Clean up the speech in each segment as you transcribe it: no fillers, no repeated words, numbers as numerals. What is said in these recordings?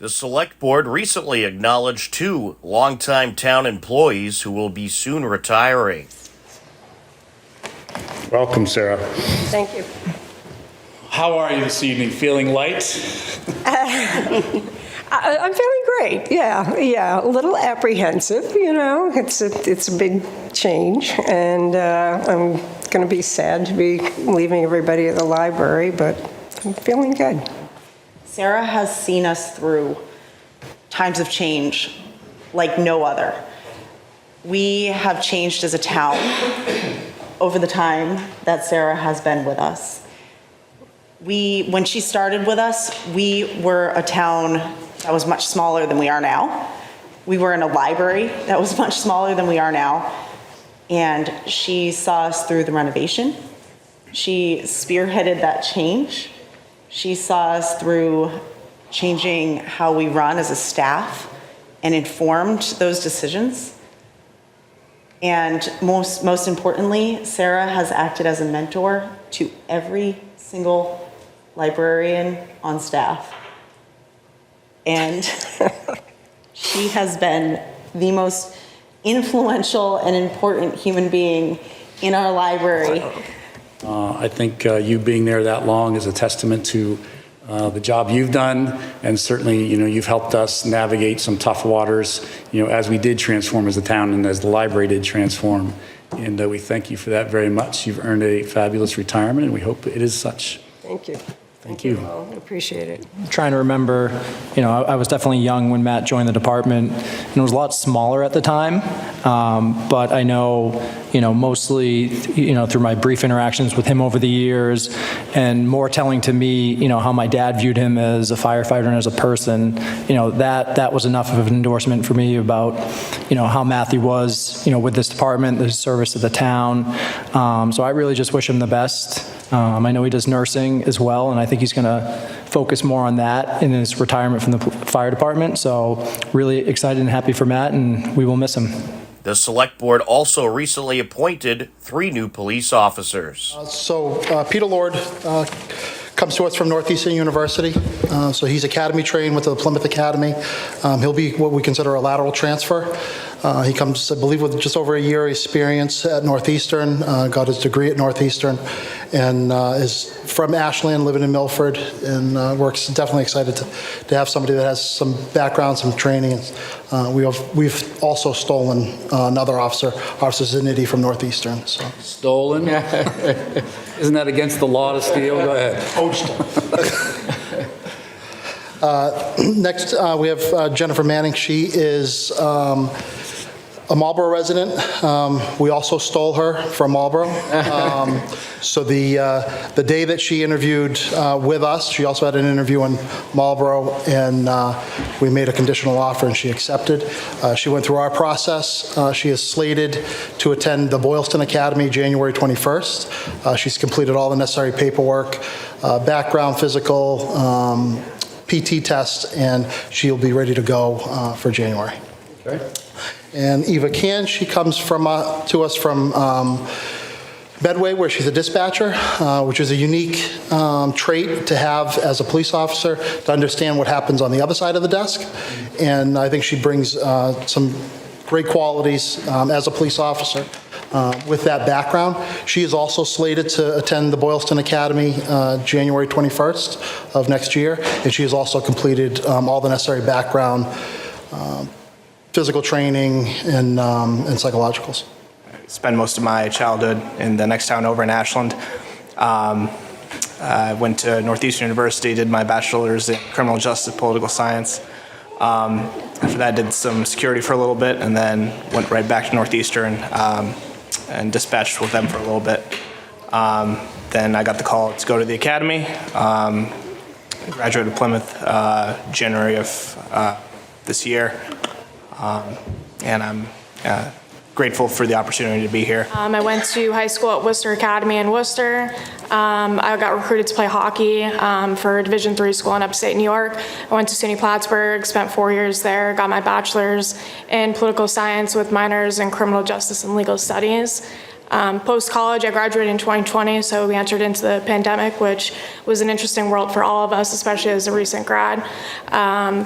The Select Board recently acknowledged 2 longtime town employees who will be soon retiring. Welcome, Sara. Thank you. How are you this evening? Feeling light? I'm feeling great. Yeah. A little apprehensive, you know. It's a big change, and I'm going to be sad to be leaving everybody at the library, but I'm feeling good. Sara has seen us through times of change like no other. We have changed as a town over the time that Sara has been with us. When she started with us, we were a town that was much smaller than we are now. We were in a library that was much smaller than we are now. And she saw us through the renovation. She spearheaded that change. She saw us through changing how we run as a staff and informed those decisions. And most importantly, Sara has acted as a mentor to every single librarian on staff. And she has been the most influential and important human being in our library. I think you being there that long is a testament to the job you've done, and certainly, you've helped us navigate some tough waters, as we did transform as a town and as the library did transform. And we thank you for that very much. You've earned a fabulous retirement, and we hope it is such. Thank you. Thank you. I appreciate it. Trying to remember, I was definitely young when Matt joined the department, and it was a lot smaller at the time. But I know, mostly, through my brief interactions with him over the years, and more telling to me, how my dad viewed him as a firefighter and as a person, that was enough of an endorsement for me about, how Matthew was, with this department, the service to the town. So I really just wish him the best. I know he does nursing as well, and I think he's going to focus more on that in his retirement from the fire department. So really excited and happy for Matt, and we will miss him. The Select Board also recently appointed 3 new police officers. Peter Lord comes to us from Northeastern University. So he's academy trained with the Plymouth Academy. He'll be what we consider a lateral transfer. He comes, I believe, with just over a year experience at Northeastern, got his degree at Northeastern, and is from Ashland, living in Milford, and we're definitely excited to have somebody that has some background, some training. We've also stolen another officer, Officer Zanity from Northeastern. So. Stolen? Isn't that against the law to steal? Go ahead. Next, we have Jennifer Manning. She is a Marlboro resident. We also stole her from Marlboro. So the day that she interviewed with us, she also had an interview in Marlboro, and we made a conditional offer, and she accepted. She went through our process. She is slated to attend the Boylston Academy January 21st. She's completed all the necessary paperwork, background, physical, PT test, and she'll be ready to go for January. Okay. And Eva Cann, she comes to us from Medway, where she's a dispatcher, which is a unique trait to have as a police officer, to understand what happens on the other side of the desk. And I think she brings some great qualities as a police officer. With that background, she is also slated to attend the Boylston Academy January 21st of next year, and she has also completed all the necessary background, physical training, and psychologicals. I spent most of my childhood in the next town over in Ashland. I went to Northeastern University, did my bachelor's in criminal justice, political science. After that, I did some security for a little bit, and then went right back to Northeastern and dispatched with them for a little bit. Then I got the call to go to the academy. Graduated Plymouth January of this year, and I'm grateful for the opportunity to be here. I went to high school at Worcester Academy in Worcester. I got recruited to play hockey for a Division III school in upstate New York. I went to SUNY Plattsburgh, spent 4 years there, got my bachelor's in political science with minors in criminal justice and legal studies. Post-college, I graduated in 2020, so we entered into the pandemic, which was an interesting world for all of us, especially as a recent grad.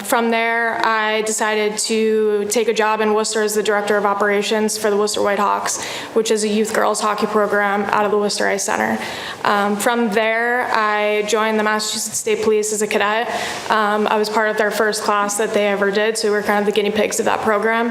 From there, I decided to take a job in Worcester as the Director of Operations for the Worcester Whitehawks, which is a youth girls hockey program out of the Worcester Ice Center. From there, I joined the Massachusetts State Police as a cadet. I was part of their first class that they ever did, so we were kind of the guinea pigs of that program.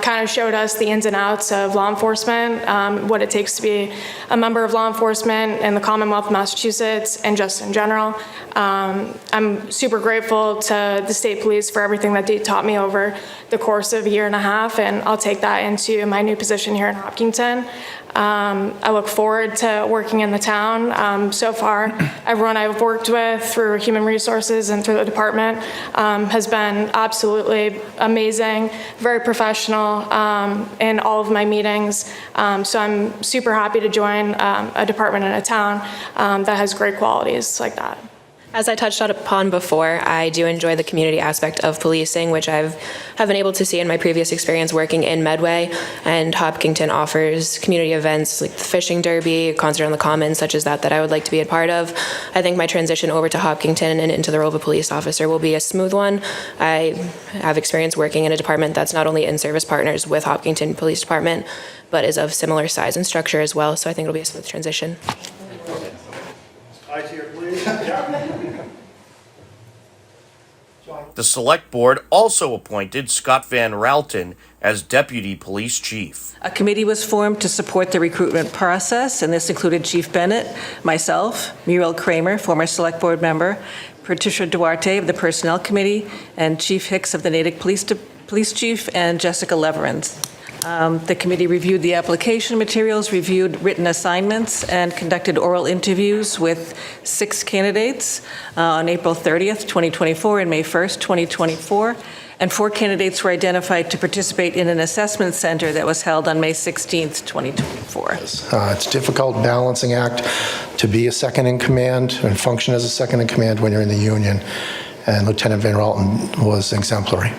Kind of showed us the ins and outs of law enforcement, what it takes to be a member of law enforcement in the Commonwealth of Massachusetts and just in general. I'm super grateful to the state police for everything that they taught me over the course of a year and a half, and I'll take that into my new position here in Hopkinton. I look forward to working in the town. So far, everyone I've worked with through human resources and through the department has been absolutely amazing, very professional in all of my meetings. So I'm super happy to join a department in a town that has great qualities like that. As I touched upon before, I do enjoy the community aspect of policing, which have been able to see in my previous experience working in Medway, and Hopkinton offers community events like the fishing derby, concert on the commons, such as that I would like to be a part of. I think my transition over to Hopkinton and into the role of a police officer will be a smooth one. I have experience working in a department that's not only in-service partners with Hopkinton Police Department, but is of similar size and structure as well, so I think it'll be a smooth transition. Eyes here, please. The Select Board also appointed Scott Van Raaltan as Deputy Police Chief. A committee was formed to support the recruitment process, and this included Chief Bennett, myself, Muriel Kramer, former Select Board member, Patricia Duarte of the Personnel Committee, and Chief Hicks of the Natick Police Chief, and Jessica Leverins. The committee reviewed the application materials, reviewed written assignments, and conducted oral interviews with 6 candidates on April 30th, 2024 and May 1st, 2024. And 4 candidates were identified to participate in an assessment center that was held on May 16th, 2024. It's a difficult balancing act to be a second in command and function as a second in command when you're in the union. And Lieutenant Van Raaltan was exemplary.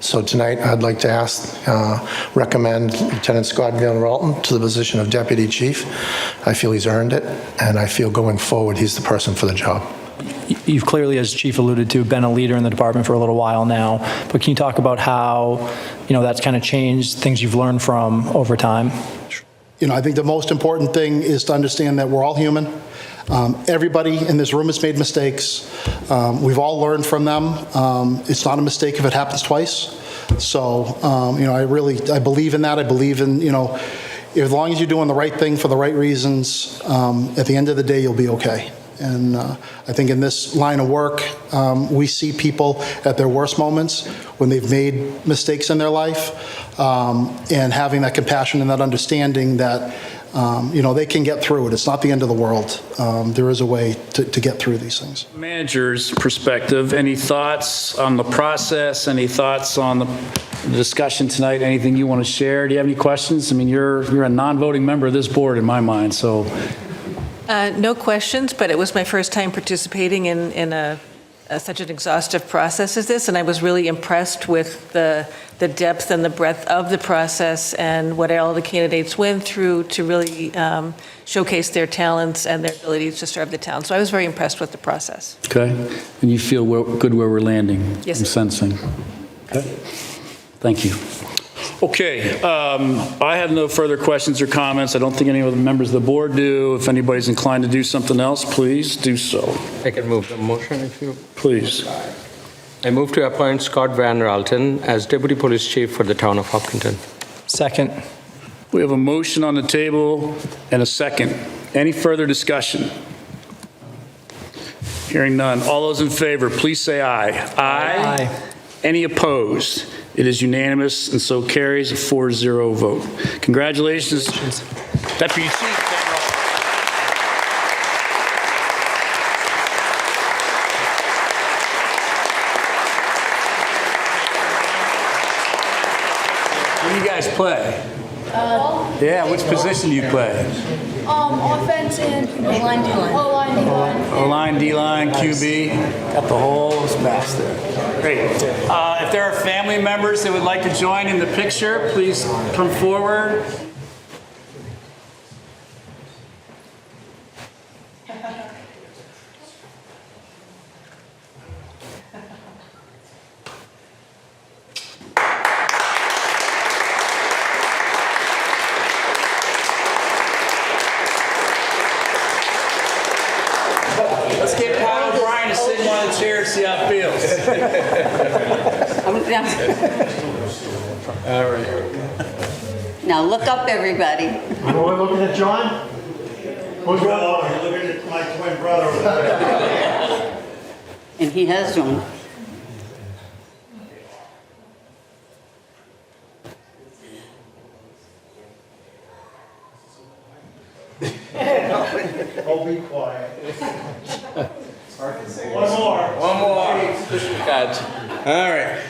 So tonight, I'd like to recommend Lieutenant Scott Van Raaltan to the position of Deputy Chief. I feel he's earned it, and I feel going forward, he's the person for the job. You've clearly, as Chief alluded to, been a leader in the department for a little while now, but can you talk about how, that's kind of changed, things you've learned from over time? I think the most important thing is to understand that we're all human. Everybody in this room has made mistakes. We've all learned from them. It's not a mistake if it happens twice. So, I believe in that. I believe in, as long as you're doing the right thing for the right reasons, at the end of the day, you'll be okay. And I think in this line of work, we see people at their worst moments when they've made mistakes in their life, and having that compassion and that understanding that they can get through it. It's not the end of the world. There is a way to get through these things. Manager's perspective, any thoughts on the process? Any thoughts on the discussion tonight? Anything you want to share? Do you have any questions? I mean, you're a non-voting member of this board in my mind, so. No questions, but it was my first time participating in such an exhaustive process as this, and I was really impressed with the depth and the breadth of the process and what all the candidates went through to really showcase their talents and their abilities to serve the town. So I was very impressed with the process. Okay. And you feel good where we're landing? Yes. I'm sensing. Okay. Thank you. Okay, I have no further questions or comments. I don't think any of the members of the board do. If anybody's inclined to do something else, please do so. I can move the motion if you... Please. I move to appoint Scott Van Raaltan as Deputy Police Chief for the town of Hopkinton. Second. We have a motion on the table and a second. Any further discussion? Hearing none. All those in favor, please say aye. Aye. Aye. Any opposed? It is unanimous and so carries a 4-0 vote. Congratulations, Deputy Chief. What do you guys play? Yeah, which position do you play? Offense and O-line, D-line. O-line, D-line, QB. Got the whole mess there. Great. If there are family members that would like to join in the picture, please come forward. see how it feels. All right. Now look up, everybody. We're looking at John? Who's You're looking at my twin brother. And he has one. Oh, be quiet. One more. Catch. All right.